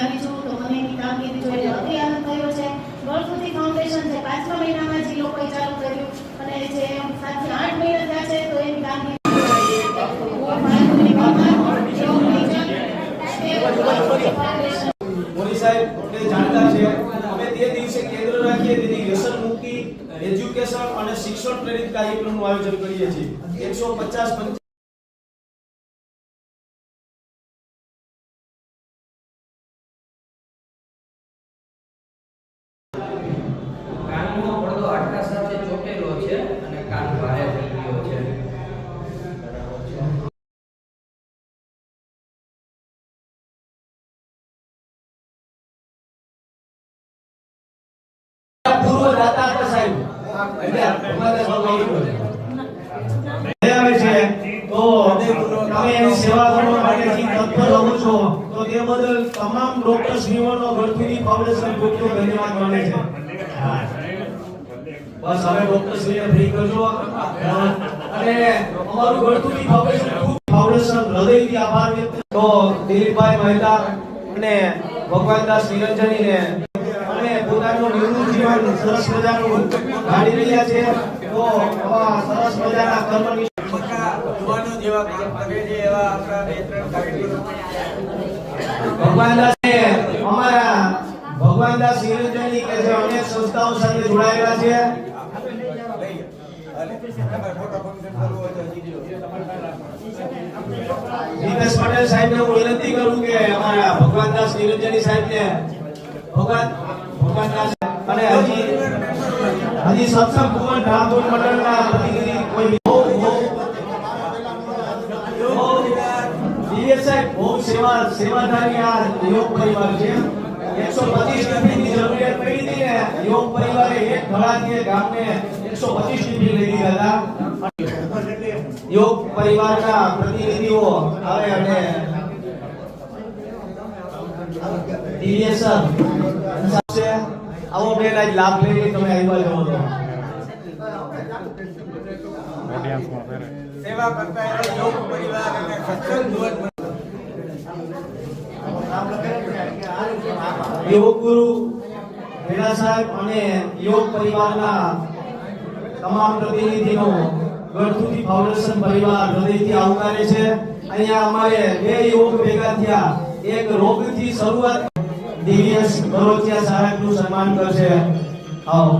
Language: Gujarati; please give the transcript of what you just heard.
આવી છું તો મને એની કામગીરી જોઈને અતિ આનંદ થયો છે. ગળફૂથી ફાઉન્ડેશન છે 5મા મહિનામાં જે લોકોએ ચાલુ કર્યું અને જે 7 થી 8 મહિના થયા છે તો એની કામગીરી મોરી સાહેબ આપણે જાણતા છે અમે તે દિવસે કેન્દ્ર રાખીએ તેથી વ્યસન મુક્તિ એજ્યુકેશન અને શિક્ષણ પ્રેરિત કાર્યક્રમનું આયોજન કરીએ છીએ. 150 કાનનો પડદો આટલા સાથે ચોટેલો છે અને કાન ભારે થઈ ગયો છે. પૂર્વ દાતા પર સાહેબ એટલે ભગવાનને ભગવાન આવે છે તો તમે એની સેવા કરવા માટે જે તત્પર રહો છો તો તે બદલ તમામ ડોક્ટર્સ નિવોનો ગળફૂથી ફાઉન્ડેશન ખૂબ ધન્યવાદ માને છે. બસ હવે ડોક્ટર્સ ને ફ્રી કરજો અને અમારું ગળફૂથી ફાઉન્ડેશન હૃદયથી આભાર વ્યક્ત તો દિલીપભાઈ મહેતા અને ભગવાનદાસ નિરંજનીને અને પોતાનું નિવૃત્ત જીવન સરસ મજાનું ગાડી રહ્યા છે તો આવા સરસ મજાના કર્મની યુવાનો જેવા કામ કરે છે એવા આપણા 2-3 કાર્યક્રમો ભગવાનદાસને અમારા ભગવાનદાસ નિરંજની કે જે અનેક સંસ્થાઓ સાથે જોડાયેલા છે. જીતેશ પટેલ સાહેબને હું વિનંતી કરું કે અમારા ભગવાનદાસ નિરંજની સાહેબને ભગવાનદાસ અને હજી સત્સંગ કુમાર ઠાકોર મંડળના પ્રતિનિધિ કોઈ બહુ સેવાધારી આ યોગ પરિવાર છે. 125 ટિફિનની જરૂરિયાત પડી હતી ને યોગ પરિવારે એક ધડાકીય ગામને 125 ટિફિન લઈ દીધા હતા. યોગ પરિવારના પ્રતિનિધિઓ આવે અને દિવ્યસર આવો બેન આજ લાભ લઈને તમે આવ્યા છો તો સેવા કરતા એવા યોગ પરિવાર અને સત્સંગ યોગ ગુરુ ભેડા સાહેબ અને યોગ પરિવારના તમામ પ્રતિનિધિનો ગળફૂથી ફાઉન્ડેશન પરિવાર હૃદયથી આવકારે છે. અહીંયા અમારે 2 યોગ ભેગા થયા. એક રોગથી શરૂઆત દિવ્યેશ ગરોતિયા સાહેબનું સન્માન કરશે. આવો